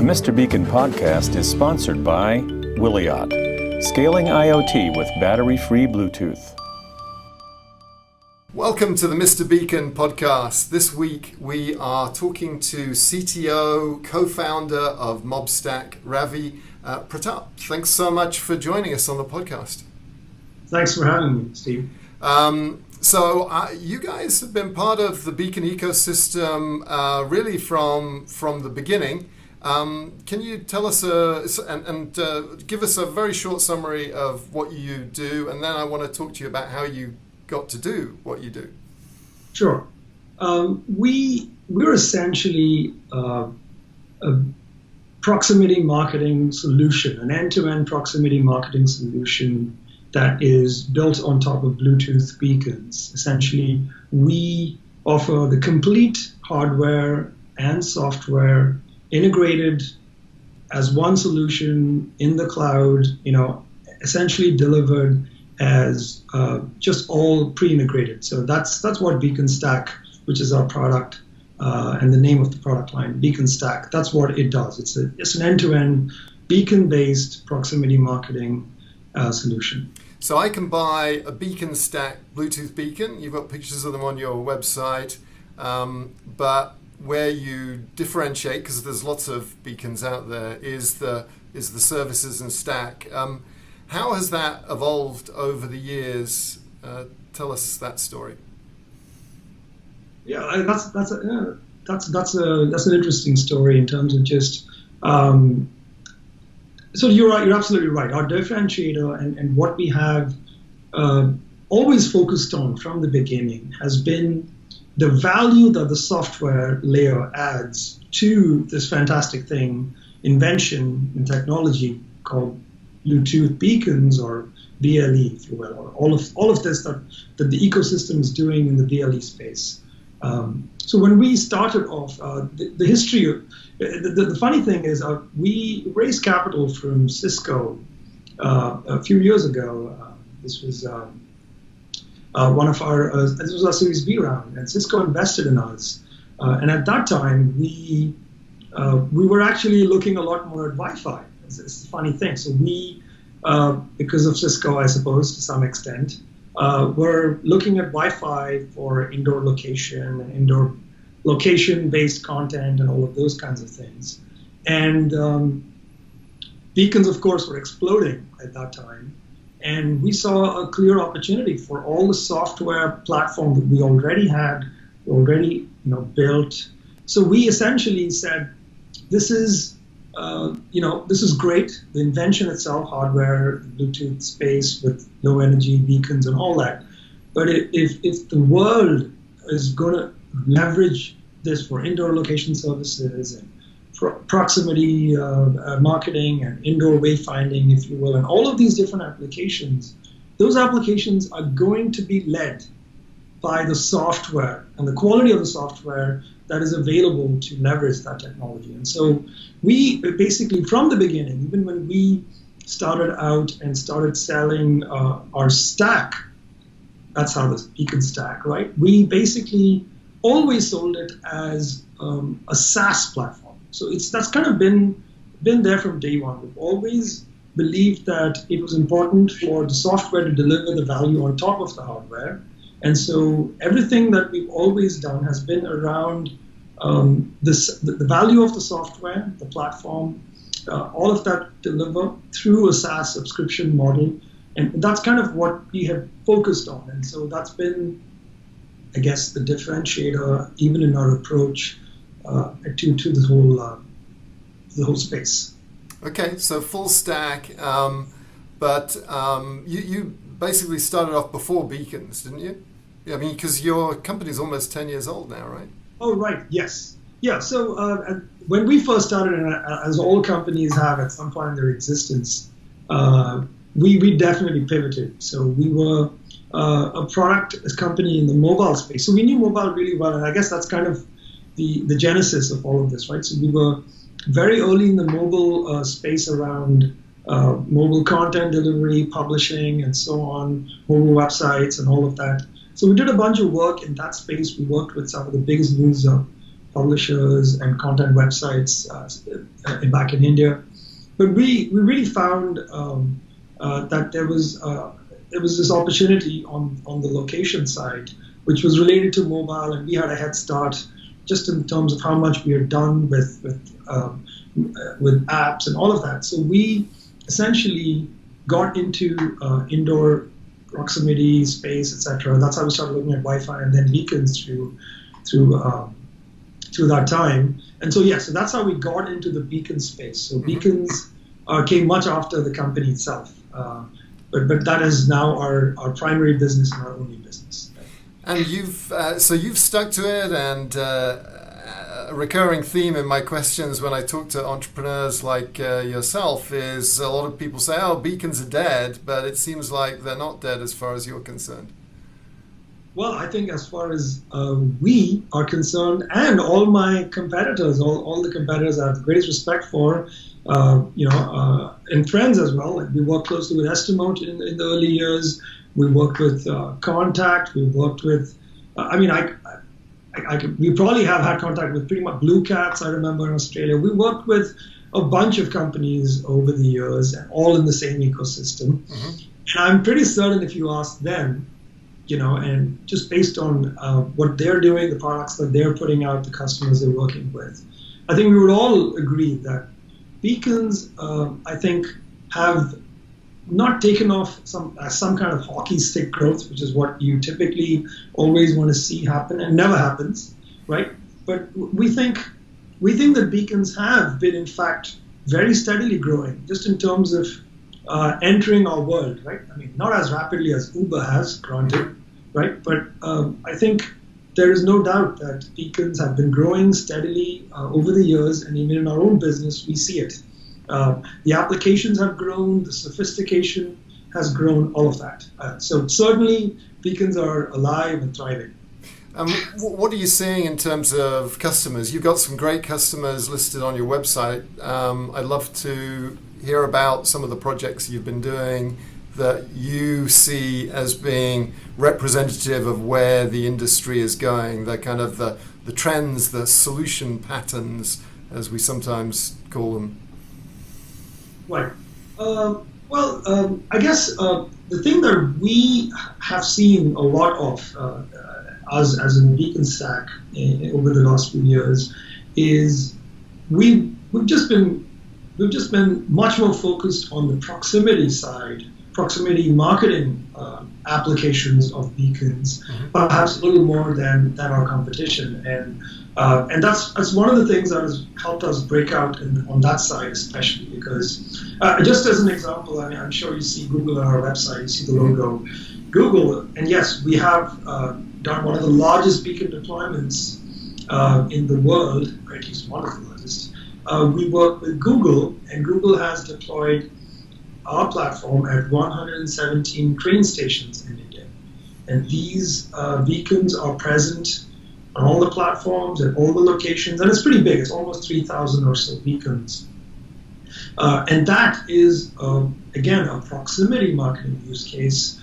Mr. Beacon podcast is sponsored by Wiliot, scaling IoT with battery-free Bluetooth. Welcome to the Mr. Beacon podcast. This week we are talking to CTO, co-founder of Mobstack, Ravi Pratap. Thanks so much for joining us on the podcast. Thanks for having me, Steve. So you guys have been part of the Beacon ecosystem really from the beginning. Can you tell us and give us a very short summary of what you do, and then I want to talk to you about how you got to do what you do. Sure. We're essentially a proximity marketing solution, an end-to-end proximity marketing solution that is built on top of Bluetooth beacons. Essentially, we offer the complete hardware and software integrated as one solution in the cloud, essentially delivered as just all pre-integrated. So that's what Beacon Stack, which is our product, and the name of the product line, Beacon Stack, that's what it does. It's an end-to-end beacon-based proximity marketing solution. So I can buy a Beacon Stack Bluetooth beacon. You've got pictures of them on your website, but where you differentiate, because there's lots of beacons out there, is the services and stack. How has that evolved over the years? Tell us that story. Yeah, that's an interesting story in terms of just. So you're right. You're absolutely right. Our differentiator and what we have always focused on from the beginning has been the value that the software layer adds to this fantastic thing, invention in technology called Bluetooth beacons, or BLE, if you will, or all of this that the ecosystem is doing in the BLE space. So when we started off, the history of the funny thing is we raised capital from Cisco a few years ago. This was one of our this was our Series B round, and Cisco invested in us. And at that time, we were actually looking a lot more at Wi-Fi. It's a funny thing. So we, because of Cisco, I suppose, to some extent, we're looking at Wi-Fi for indoor location and indoor location-based content and all of those kinds of things. And beacons, of course, were exploding at that time. And we saw a clear opportunity for all the software platform that we already had, built. So we essentially said, this is great. The invention itself, hardware, Bluetooth space with low energy beacons and all that. But if the world is going to leverage this for indoor location services and proximity marketing and indoor wayfinding, if you will, and all of these different applications, those applications are going to be led by the software and the quality of the software that is available to leverage that technology. And so we basically, from the beginning, even when we started out and started selling our stack, that's how this Beacon Stack, right? We basically always sold it as a SaaS platform. So that's kind of been there from day one. We've always believed that it was important for the software to deliver the value on top of the hardware. And so everything that we've always done has been around the value of the software, the platform, all of that delivered through a SaaS subscription model. And that's kind of what we have focused on. And so that's been, I guess, the differentiator, even in our approach to the whole space. Okay, so full stack, but you basically started off before beacons, didn't you? Yeah, I mean, because your company's almost 10 years old now, right? Oh, right. Yes. Yeah. So when we first started, and as all companies have at some point in their existence, we definitely pivoted. So we were a product company in the mobile space. So we knew mobile really well, and I guess that's kind of the genesis of all of this, right? So we were very early in the mobile space around mobile content delivery, publishing, and so on, mobile websites and all of that. So we did a bunch of work in that space. We worked with some of the biggest news publishers and content websites back in India. But we really found that there was this opportunity on the location side, which was related to mobile, and we had a head start just in terms of how much we had done with apps and all of that. So we essentially got into indoor proximity, space, etc. That's how we started looking at Wi-Fi and then beacons through that time. And so so that's how we got into the beacon space. So beacons came much after the company itself, but that is now our primary business and our only business. And you've stuck to it, and a recurring theme in my questions when I talk to entrepreneurs like yourself is a lot of people say, "Oh, beacons are dead," but it seems like they're not dead as far as you're concerned. Well, I think as far as we are concerned, and all my competitors, all the competitors I have the greatest respect for, and friends as well. Like we worked closely with Estimote in the early years. We worked with Contact. We worked with, we probably have had contact with pretty much Blue Cats, I remember, in Australia. We worked with a bunch of companies over the years, and all in the same ecosystem. Mm-hmm. And I'm pretty certain if you ask them, and just based on what they're doing, the products that they're putting out, the customers they're working with, I think we would all agree that beacons, I think, have not taken off some kind of hockey stick growth, which is what you typically always want to see happen, and never happens, right? But we think that beacons have been, in fact, very steadily growing, just in terms of entering our world, right? I mean, not as rapidly as Uber has, granted, right? But I think there is no doubt that beacons have been growing steadily over the years, and even in our own business, we see it. The applications have grown, the sophistication has grown, all of that. So certainly, beacons are alive and thriving. What are you seeing in terms of customers? You've got some great customers listed on your website. I'd love to hear about some of the projects you've been doing that you see as being representative of where the industry is going, the kind of the trends, the solution patterns, as we sometimes call them. Right. I guess the thing that we have seen a lot of as in Beacon Stack over the last few years is we've just been much more focused on the proximity side, proximity marketing applications of beacons, perhaps a little more than our competition, and that's one of the things that has helped us break out on that side, especially because just as an example, I mean, I'm sure you see Google on our website, you see the logo, Google, and yes, we have done one of the largest beacon deployments in the world, or at least one of the largest. We work with Google, and Google has deployed our platform at 117 train stations in India. And these beacons are present on all the platforms at all the locations, and it's pretty big. It's almost 3,000 or so beacons. And that is, again, a proximity marketing use case.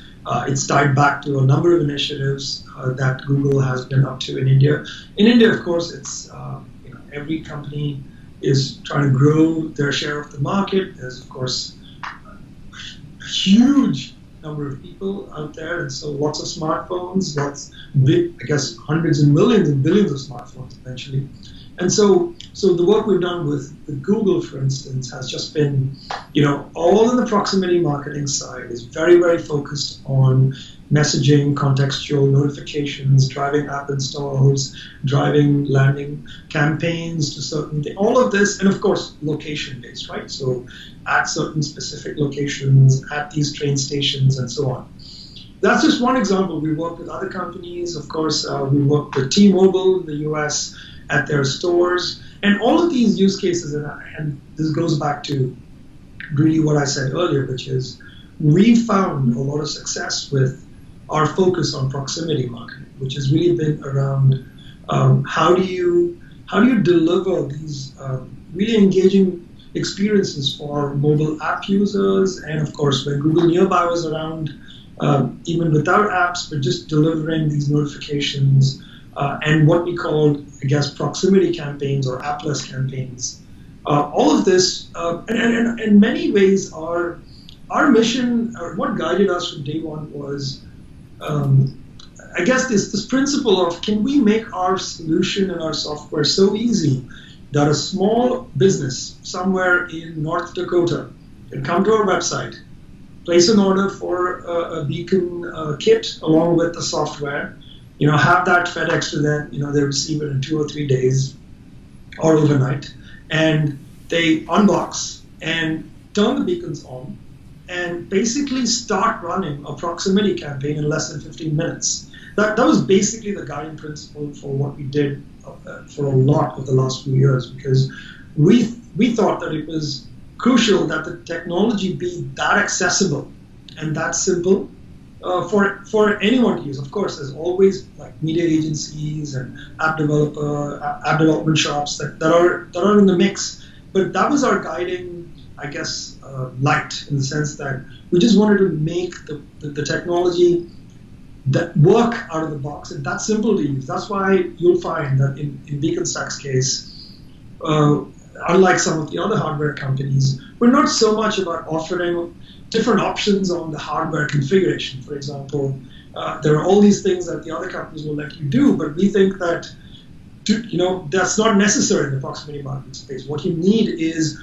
It's tied back to a number of initiatives that Google has been up to in India. In India, of course, it's every company is trying to grow their share of the market. There's, of course, a huge number of people out there, and so lots of smartphones, hundreds and millions and billions of smartphones eventually. And so the work we've done with Google, for instance, has just been, all in the proximity marketing side is very, very focused on messaging, contextual notifications, driving app installs, driving landing campaigns to certain things, all of this, and of course, location-based, right? So at certain specific locations, at these train stations, and so on. That's just one example. We work with other companies. Of course, we work with T-Mobile in the US at their stores. And all of these use cases, and this goes back to really what I said earlier, which is we found a lot of success with our focus on proximity marketing, which has really been around how do you deliver these really engaging experiences for mobile app users, and of course when Google Nearby was around, even without apps, but just delivering these notifications and what we call, I guess, proximity campaigns or appless campaigns. All of this, and in many ways, our mission, or what guided us from day one was, I guess, this principle of, can we make our solution and our software so easy that a small business somewhere in North Dakota can come to our website, place an order for a beacon kit along with the software, have that FedEx to them, they receive it in 2 or 3 days or overnight, and they unbox and turn the beacons on and basically start running a proximity campaign in less than 15 minutes. That was basically the guiding principle for what we did for a lot of the last few years, because we thought that it was crucial that the technology be that accessible and that simple for anyone to use. Of course, there's always like media agencies and app development shops that are in the mix, but that was our guiding, I guess, light, in the sense that we just wanted to make the technology that work out of the box, and that's simple to use. That's why you'll find that in BeaconStack's case, unlike some of the other hardware companies, we're not so much about offering different options on the hardware configuration. For example, there are all these things that the other companies will let you do, but we think that that's not necessary in the proximity marketing space. What you need is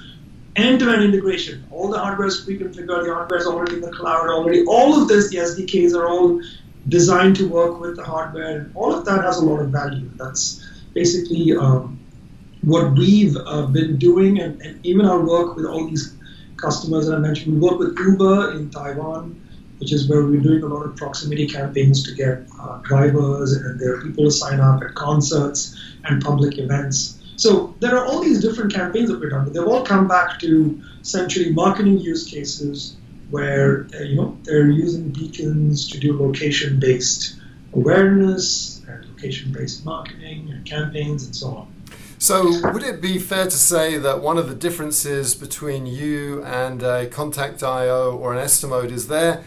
end-to-end integration. All the hardware is pre-configured, the hardware is already in the cloud already. All of this, the SDKs are all designed to work with the hardware, and all of that has a lot of value. That's basically what we've been doing, and even our work with all these customers that I mentioned. We work with Uber in Taiwan, which is where we're doing a lot of proximity campaigns to get drivers and their people to sign up at concerts and public events. So there are all these different campaigns that we've done, but they've all come back to essentially marketing use cases where they're using beacons to do location-based awareness and location-based marketing and campaigns and so on. So would it be fair to say that one of the differences between you and a Contact.io or an Estimode is their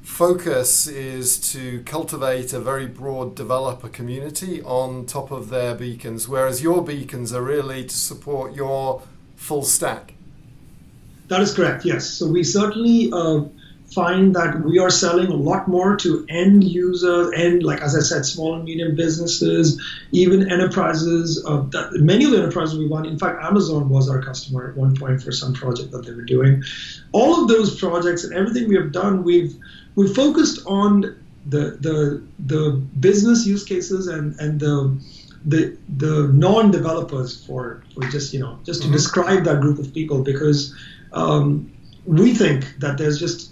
focus is to cultivate a very broad developer community on top of their beacons, whereas your beacons are really to support your full stack? That is correct, yes. So we certainly find that we are selling a lot more to end users and, like as I said, small and medium businesses, even enterprises. Many of the enterprises we won, in fact, Amazon was our customer at one point for some project that they were doing. All of those projects and everything we have done, we've focused on the business use cases and the non-developers for just to describe that group of people, because we think that there's just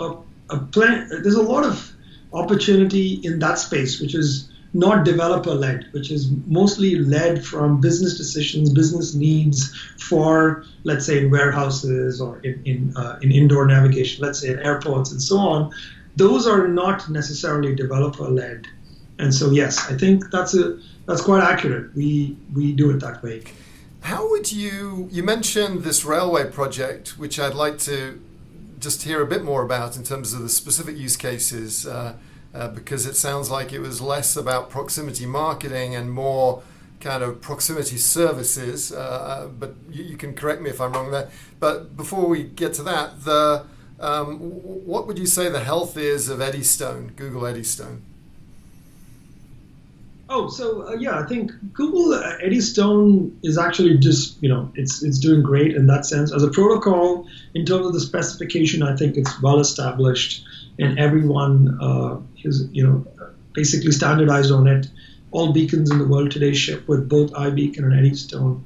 there's a lot of opportunity in that space, which is not developer-led, which is mostly led from business decisions, business needs for, let's say, in warehouses or in indoor navigation, let's say at airports and so on. Those are not necessarily developer-led, and so yes, I think that's quite accurate. We do it that way. How would you mentioned this railway project, which I'd like to just hear a bit more about in terms of the specific use cases, because it sounds like it was less about proximity marketing and more kind of proximity services, but you can correct me if I'm wrong there. But before we get to that, what would you say the health is of Eddystone, Google Eddystone? Oh, so I think Google Eddystone is actually just, it's doing great in that sense. As a protocol, in terms of the specification, I think it's well established and everyone is, basically standardized on it. All beacons in the world today ship with both iBeacon and Eddystone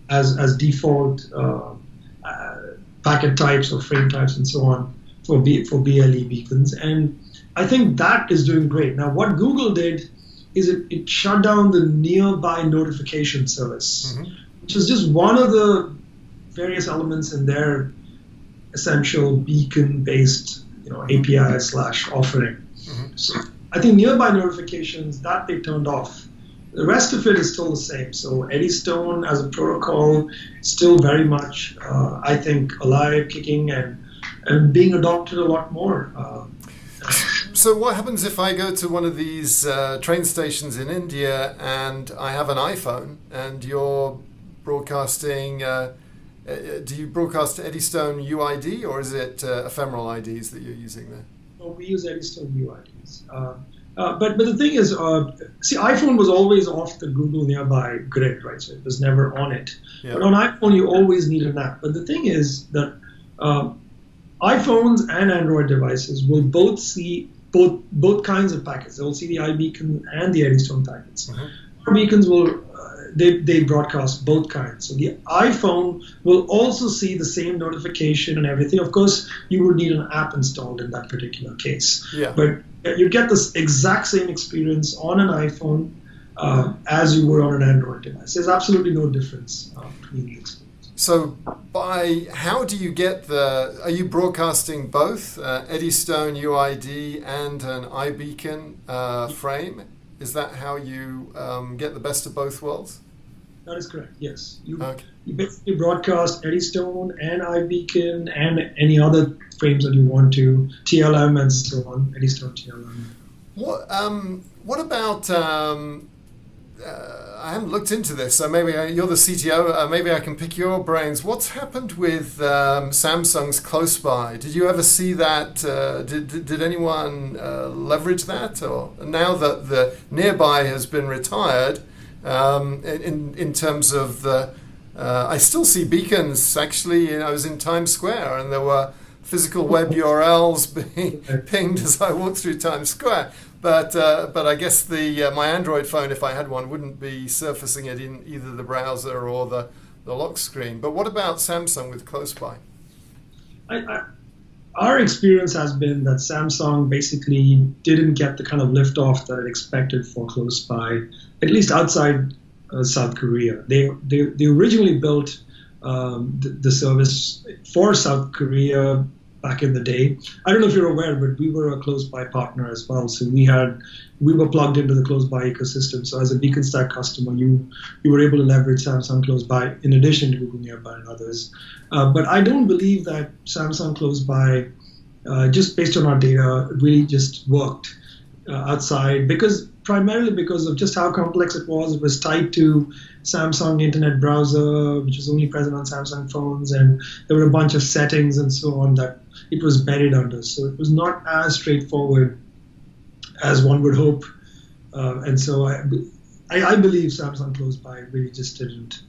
as default packet types or frame types and so on for BLE beacons. And I think that is doing great. Now, what Google did is it shut down the nearby notification service, which is just one of the various elements in their essential beacon-based API/offering. So I think nearby notifications, that they turned off. The rest of it is still the same. So Eddystone as a protocol still very much, I think, alive, kicking, and being adopted a lot more. So what happens if I go to one of these train stations in India and I have an iPhone and you're broadcasting? Do you broadcast to Eddystone UID or is it ephemeral IDs that you're using there? Well, we use Eddystone UIDs. But the thing is, see, iPhone was always off the Google Nearby grid, right? So it was never on it. Yeah. But on iPhone, you always need an app. But the thing is that iPhones and Android devices will both see both kinds of packets. They will see the iBeacon and the Eddystone packets. Our beacons will they broadcast both kinds. So the iPhone will also see the same notification and everything. Of course, you would need an app installed in that particular case. Yeah. But you get this exact same experience on an iPhone as you would on an Android device. There's absolutely no difference between the experience. So how do you get are you broadcasting both Eddystone UID and an iBeacon frame? Is that how you get the best of both worlds? That is correct, yes. You basically broadcast Eddystone and iBeacon and any other frames that you want to, TLM and so on, Eddystone TLM. What about, I haven't looked into this, so maybe you're the CTO, maybe I can pick your brains. What's happened with Samsung's Close By? Did you ever see that? Did anyone leverage that? Or now that the Nearby has been retired, in terms of I still see beacons. Actually, I was in Times Square and there were physical web URLs being pinged as I walked through Times Square. But I guess my Android phone, if I had one, wouldn't be surfacing it in either the browser or the lock screen. But what about Samsung with Close By? Our experience has been that Samsung basically didn't get the kind of liftoff that it expected for Close By, at least outside South Korea. They originally built the service for South Korea back in the day. I don't know if you're aware, but we were a Close By partner as well. So we were plugged into the Close By ecosystem. So as a BeaconStack customer, you were able to leverage Samsung Close By in addition to Google Nearby and others. But I don't believe that Samsung Close By, just based on our data, really just worked outside primarily because of just how complex it was. It was tied to Samsung Internet Browser, which was only present on Samsung phones, and there were a bunch of settings and so on that it was buried under. So it was not as straightforward as one would hope. And so I believe Samsung Close By really just didn't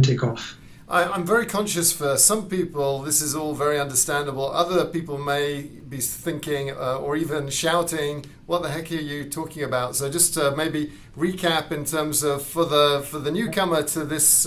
take off. I'm very conscious for some people this is all very understandable. Other people may be thinking or even shouting, what the heck are you talking about? So just to maybe recap in terms of for the newcomer to this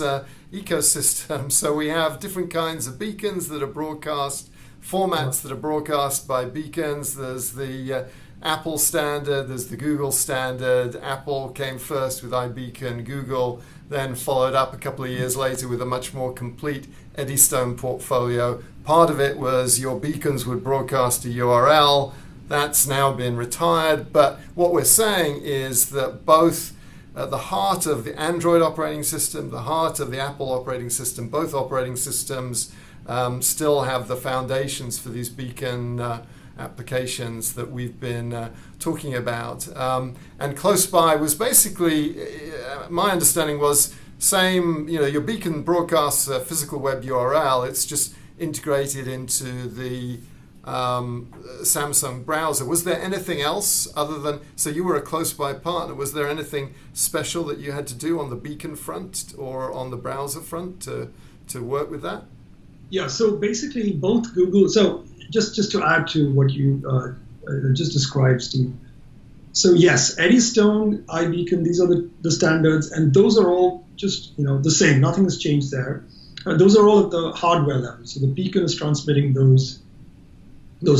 ecosystem. So we have different kinds of beacons that are broadcast, formats that are broadcast by beacons. There's the Apple standard, there's the Google standard. Apple came first with iBeacon, Google then followed up a couple of years later with a much more complete Eddystone portfolio. Part of it was your beacons would broadcast a URL. That's now been retired. But what we're saying is that both at the heart of the Android operating system, the heart of the Apple operating system, both operating systems still have the foundations for these beacon applications that we've been talking about. And Close By was basically, my understanding was same, your beacon broadcasts a physical web URL, it's just integrated into the Samsung browser. Was there anything else other than, so you were a Close By partner, was there anything special that you had to do on the beacon front or on the browser front to work with that? Yeah, so basically both Google, so just to add to what you just described, Steve. So yes, Eddystone, iBeacon, these are the standards, and those are all just the same. Nothing has changed there. Those are all at the hardware level. So the beacon is transmitting those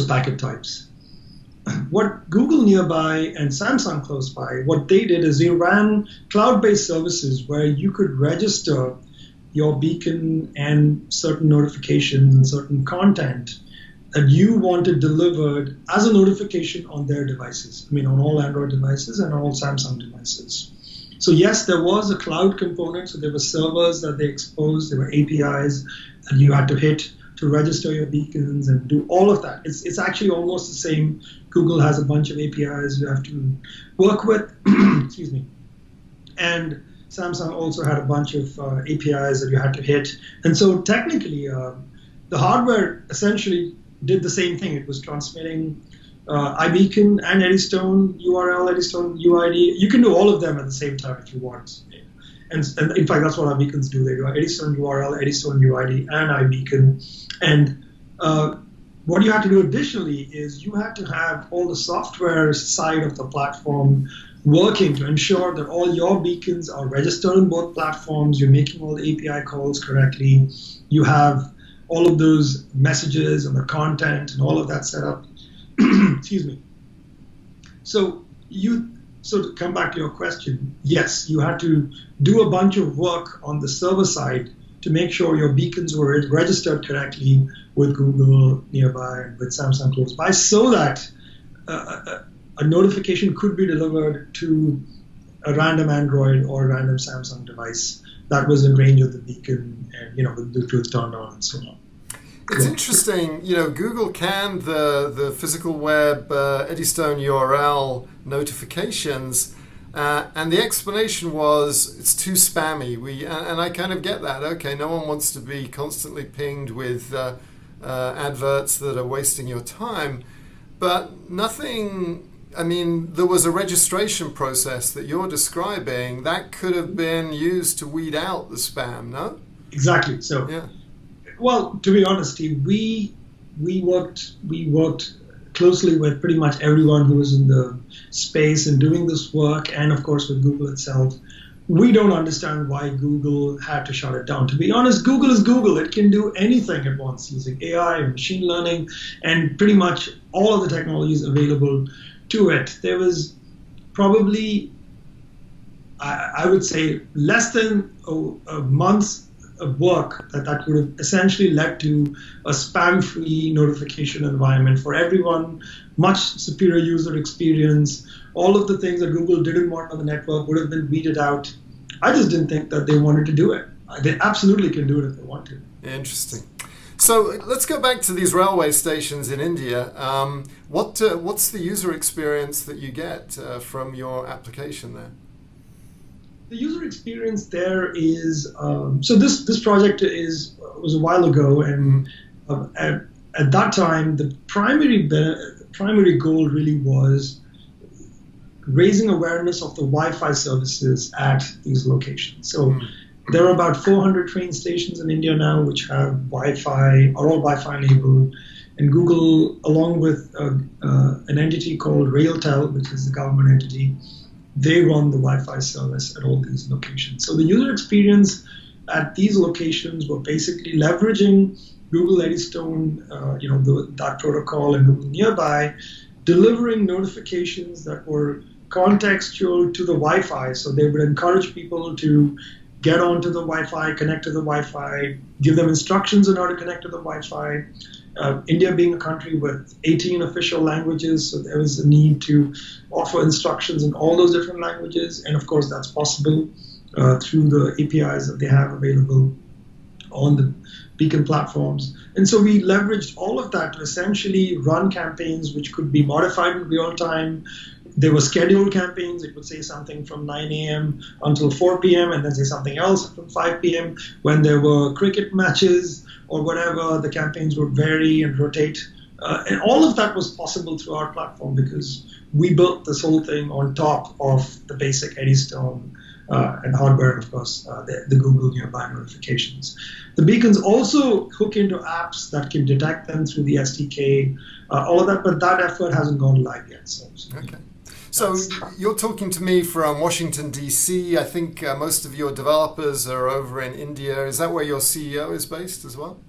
packet types. What Google Nearby and Samsung Close By, what they did is they ran cloud-based services where you could register your beacon and certain notifications and certain content that you wanted delivered as a notification on their devices. I mean, on all Android devices and all Samsung devices. So yes, there was a cloud component. So there were servers that they exposed. There were APIs that you had to hit to register your beacons and do all of that. It's actually almost the same. Google has a bunch of APIs you have to work with. Excuse me. And Samsung also had a bunch of APIs that you had to hit. And so technically, the hardware essentially did the same thing. It was transmitting iBeacon and Eddystone URL, Eddystone UID. You can do all of them at the same time if you want. And in fact, that's what our beacons do. They do Eddystone URL, Eddystone UID, and iBeacon. And what you have to do additionally is you have to have all the software side of the platform working to ensure that all your beacons are registered on both platforms. You're making all the API calls correctly. You have all of those messages and the content and all of that set up. Excuse me. So to come back to your question, yes, you had to do a bunch of work on the server side to make sure your beacons were registered correctly with Google Nearby and with Samsung Close By, so that a notification could be delivered to a random Android or a random Samsung device that was in range of the beacon and with Bluetooth turned on and so on. It's interesting, Google canned the physical web Eddystone URL notifications, and the explanation was it's too spammy. And I kind of get that. Okay, no one wants to be constantly pinged with adverts that are wasting your time, but nothing. I mean, there was a registration process that you're describing that could have been used to weed out the spam, no? Exactly. So. Yeah. Well, to be honest, we worked closely with pretty much everyone who was in the space and doing this work, and of course with Google itself. We don't understand why Google had to shut it down. To be honest, Google is Google. It can do anything it wants using AI and machine learning and pretty much all of the technologies available to it. There was probably, I would say, less than a month of work that would have essentially led to a spam-free notification environment for everyone, much superior user experience. All of the things that Google didn't want on the network would have been weeded out. I just didn't think that they wanted to do it. They absolutely can do it if they want to. Interesting. So let's go back to these railway stations in India. What's the user experience that you get from your application there? The user experience there is so this project was a while ago, and at that time the primary goal really was raising awareness of the Wi-Fi services at these locations. So there are about 400 train stations in India now which have Wi-Fi, are all Wi-Fi enabled, and Google, along with an entity called RailTel, which is the government entity, they run the Wi-Fi service at all these locations. So the user experience at these locations were basically leveraging Google Eddystone, that protocol, and Google Nearby, delivering notifications that were contextual to the Wi-Fi. So they would encourage people to get onto the Wi-Fi, connect to the Wi-Fi, give them instructions on how to connect to the Wi-Fi. India being a country with 18 official languages, so there was a need to offer instructions in all those different languages, and of course that's possible through the APIs that they have available on the beacon platforms. And so we leveraged all of that to essentially run campaigns which could be modified in real time. There were scheduled campaigns. It would say something from 9 a.m. until 4 p.m. and then say something else from 5 p.m. When there were cricket matches or whatever, the campaigns would vary and rotate. And all of that was possible through our platform because we built this whole thing on top of the basic Eddystone and hardware, and of course, the Google Nearby notifications. The beacons also hook into apps that can detect them through the SDK, all of that, but that effort hasn't gone live yet. Okay. So you're talking to me from Washington, D.C. I think most of your developers are over in India. Is that where your CEO is based as well?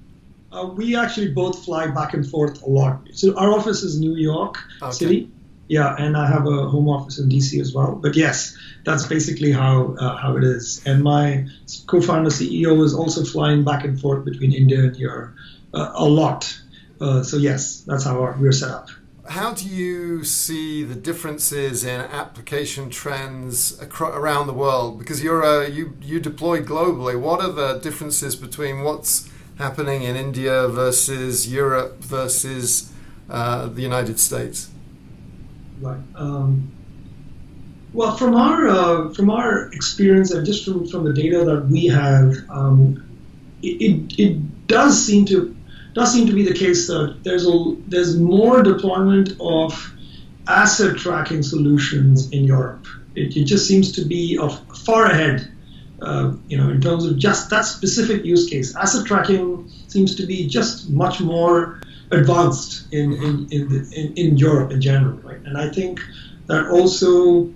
We actually both fly back and forth a lot. So our office is New York City. Yeah, and I have a home office in DC as well. But yes, that's basically how it is. And my co-founder CEO is also flying back and forth between India and Europe a lot. So yes, that's how we're set up. How do you see the differences in application trends around the world? Because you deploy globally. What are the differences between what's happening in India versus Europe versus the United States? Right. Well, from our experience and just from the data that we have, it does seem to be the case that there's more deployment of asset tracking solutions in Europe. It just seems to be far ahead, in terms of just that specific use case. Asset tracking seems to be just much more advanced in Europe in general, right? And I think that also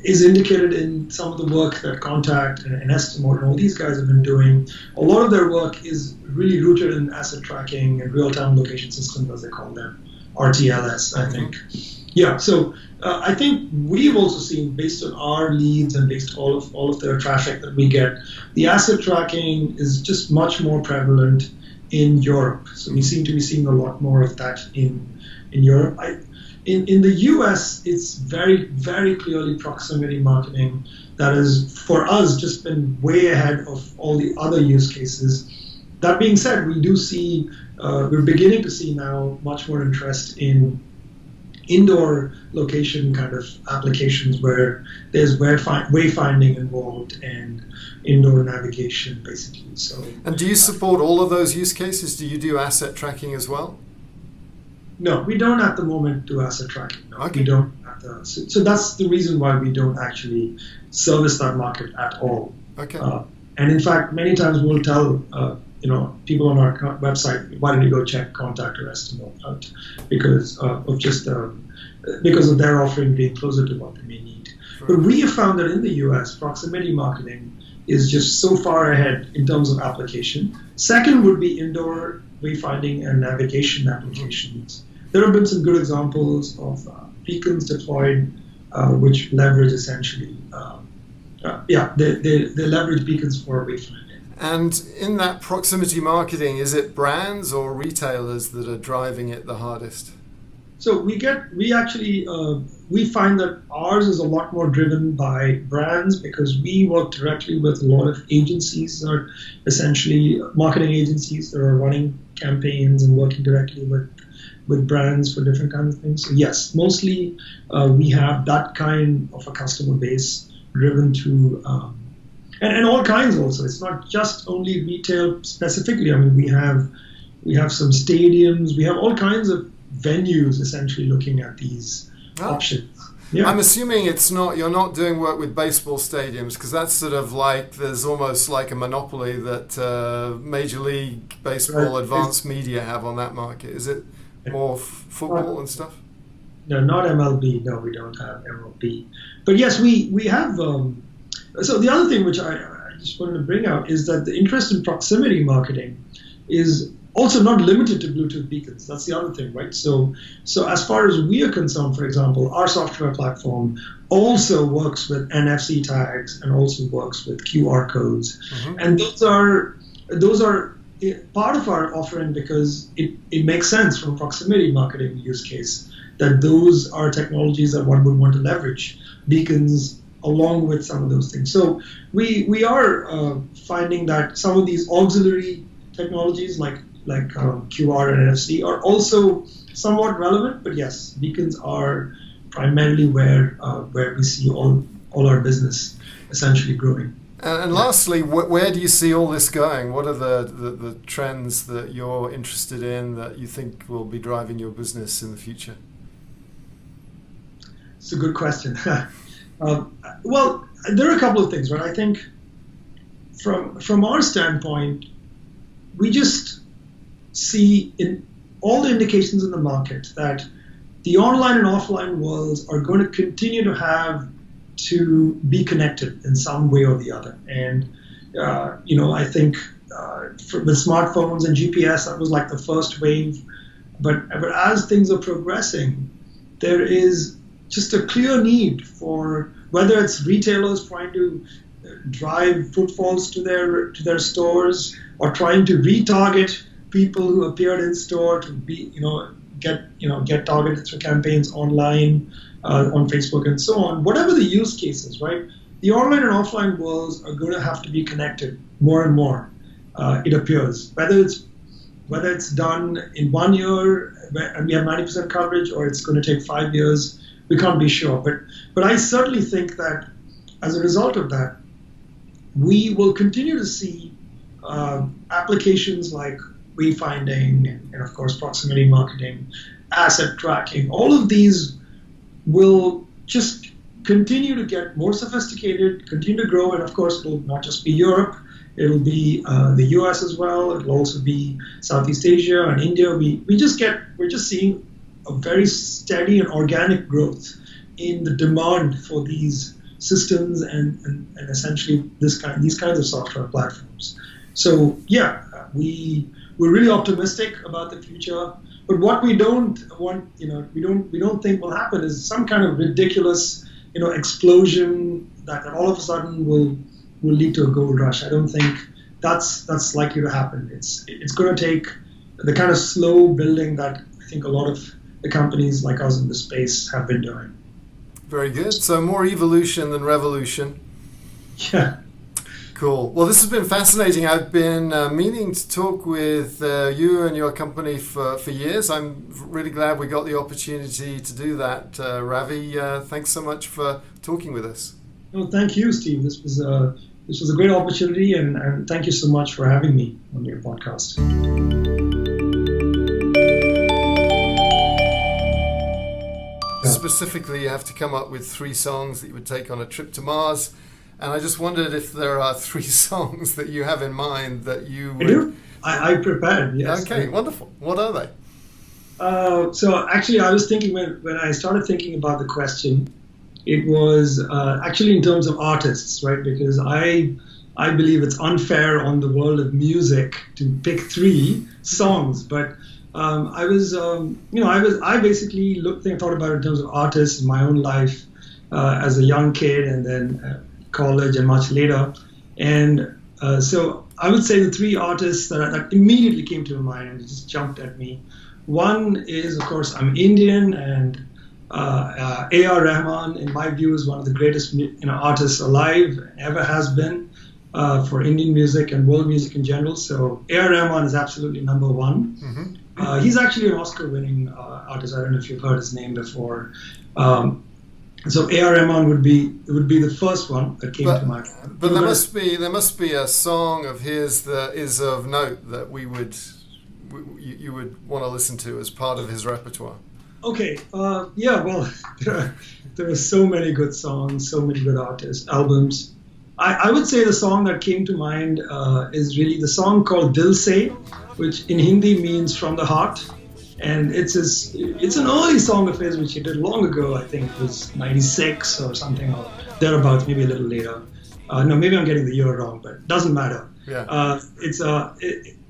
is indicated in some of the work that Contact and Estimote and all these guys have been doing. A lot of their work is really rooted in asset tracking and real-time location systems, as they call them, RTLS, I think. Yeah, so I think we've also seen, based on our leads and based on all of their traffic that we get, the asset tracking is just much more prevalent in Europe. So we seem to be seeing a lot more of that in Europe. In the US, it's very, very clearly proximity marketing that has, for us, just been way ahead of all the other use cases. That being said, we do see, we're beginning to see now much more interest in indoor location kind of applications where there's wayfinding involved and indoor navigation, basically. So. And do you support all of those use cases? Do you do asset tracking as well? No, we don't at the moment do asset tracking. No, okay. We don't. So that's the reason why we don't actually service that market at all. Okay. And in fact, many times we'll tell people on our website, why don't you go check Contact or Estimote out, because of their offering being closer to what they may need. Sure. But we have found that in the US, proximity marketing is just so far ahead in terms of application. Second would be indoor wayfinding and navigation applications. There have been some good examples of beacons deployed, which leverage essentially, they leverage beacons for wayfinding. And in that proximity marketing, is it brands or retailers that are driving it the hardest? So we find that ours is a lot more driven by brands because we work directly with a lot of agencies that are essentially marketing agencies that are running campaigns and working directly with brands for different kinds of things. So yes, mostly we have that kind of a customer base driven to, and all kinds also. It's not just only retail specifically. I mean, we have some stadiums, we have all kinds of venues essentially looking at these options. Yeah. I'm assuming you're not doing work with baseball stadiums, because that's sort of like, there's almost like a monopoly that Major League Baseball advanced media have on that market. Is it more football and stuff? No, not MLB. No, we don't have MLB. But yes, we have. So the other thing which I just wanted to bring out is that the interest in proximity marketing is also not limited to Bluetooth beacons. That's the other thing, right? So as far as we are concerned, for example, our software platform also works with NFC tags and also works with QR codes. Mm-hmm. And those are part of our offering because it makes sense from a proximity marketing use case that those are technologies that one would want to leverage, beacons along with some of those things. So we are finding that some of these auxiliary technologies like QR and NFC are also somewhat relevant, but yes, beacons are primarily where we see all our business essentially growing. And lastly, where do you see all this going? What are the trends that you're interested in that you think will be driving your business in the future? It's a good question. Well, there are a couple of things, right? I think from our standpoint, we just see in all the indications in the market that the online and offline worlds are going to continue to have to be connected in some way or the other. And, I think with smartphones and GPS, that was like the first wave. But as things are progressing, there is just a clear need for, whether it's retailers trying to drive footfalls to their stores or trying to retarget people who appeared in store to be, get targeted through campaigns online, on Facebook and so on. Whatever the use cases, right? The online and offline worlds are going to have to be connected more and more. it appears. Whether it's done in 1 year and we have 90% coverage, or it's going to take 5 years, we can't be sure. But I certainly think that as a result of that, we will continue to see applications like wayfinding and of course proximity marketing, asset tracking. All of these will just continue to get more sophisticated, continue to grow, and of course it will not just be Europe, it will be the US as well, it will also be Southeast Asia and India. We're just seeing a very steady and organic growth in the demand for these systems and essentially these kinds of software platforms. So yeah, we're really optimistic about the future. But what we don't want, we don't think will happen is some kind of ridiculous, explosion that all of a sudden will lead to a gold rush. I don't think that's likely to happen. It's going to take the kind of slow building that I think a lot of the companies like us in the space have been doing. Very good. So more evolution than revolution. Yeah. Cool. Well, this has been fascinating. I've been meaning to talk with you and your company for years. I'm really glad we got the opportunity to do that, Ravi. Thanks so much for talking with us. No, thank you, Steve. This was a great opportunity, and thank you so much for having me on your podcast. Specifically, you have to come up with 3 songs that you would take on a trip to Mars. And I just wondered if there are 3 songs that you have in mind that you would... I do. I prepared, yes. Okay, wonderful. What are they? So actually, I was thinking when I started thinking about the question, it was actually in terms of artists, right? Because I believe it's unfair on the world of music to pick 3 songs. But I basically thought about it in terms of artists in my own life as a young kid, and then college and much later. And so I would say the 3 artists that immediately came to my mind and just jumped at me. One is, of course, I'm Indian, and A.R. Rahman, in my view, is one of the greatest artists alive, ever has been, for Indian music and world music in general. So A.R. Rahman is absolutely number 1. Mm-hmm. He's actually an Oscar-winning artist. I don't know if you've heard his name before. So A.R. Rahman would be the first one that came to mind. But there must be a song of his that is of note that you would want to listen to as part of his repertoire. Okay, yeah. Well, there are so many good songs, so many good artists, albums. I would say the song that came to mind is really the song called Dil Se, which in Hindi means from the heart. And it's an early song of his, which he did long ago. I think it was 96 or something, or thereabouts, maybe a little later. No, maybe I'm getting the year wrong, but it doesn't matter. Yeah.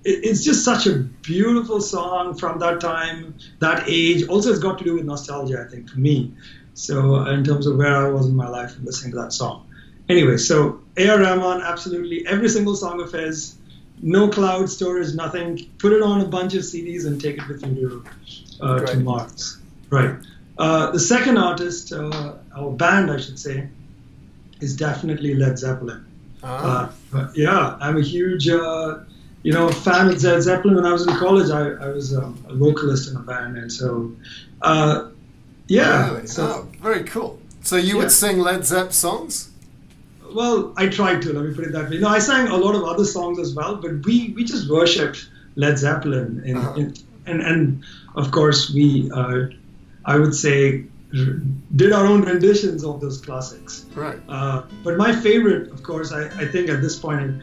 It's just such a beautiful song from that time, that age. Also, it's got to do with nostalgia, I think, for me. So in terms of where I was in my life and listening to that song. Anyway, so A.R. Rahman, absolutely. Every single song of his. No cloud storage, nothing. Put it on a bunch of CDs and take it with you to Mars. Right. The second artist, or band, I should say, is definitely Led Zeppelin. Yeah, I'm a huge, fan of Led Zeppelin. When I was in college, I was a vocalist in a band, and so, yeah. Really? So, very cool. So you would sing Led Zepp songs? Well, I tried to, let me put it that way. I sang a lot of other songs as well, but we just worshipped Led Zeppelin. And of course, we, I would say, did our own renditions of those classics. Right. But my favorite, of course, I think at this point,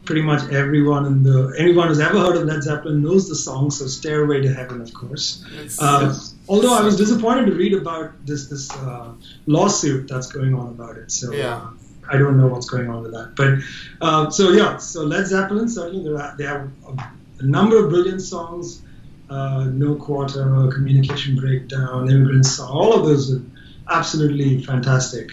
pretty much anyone who's ever heard of Led Zeppelin knows the song, so Stairway to Heaven, of course. Although I was disappointed to read about this lawsuit that's going on about it. So. Yeah. I don't know what's going on with that, but so Led Zeppelin, certainly they have a number of brilliant songs. No Quarter, Communication Breakdown, Immigrant Song, all of those are absolutely fantastic.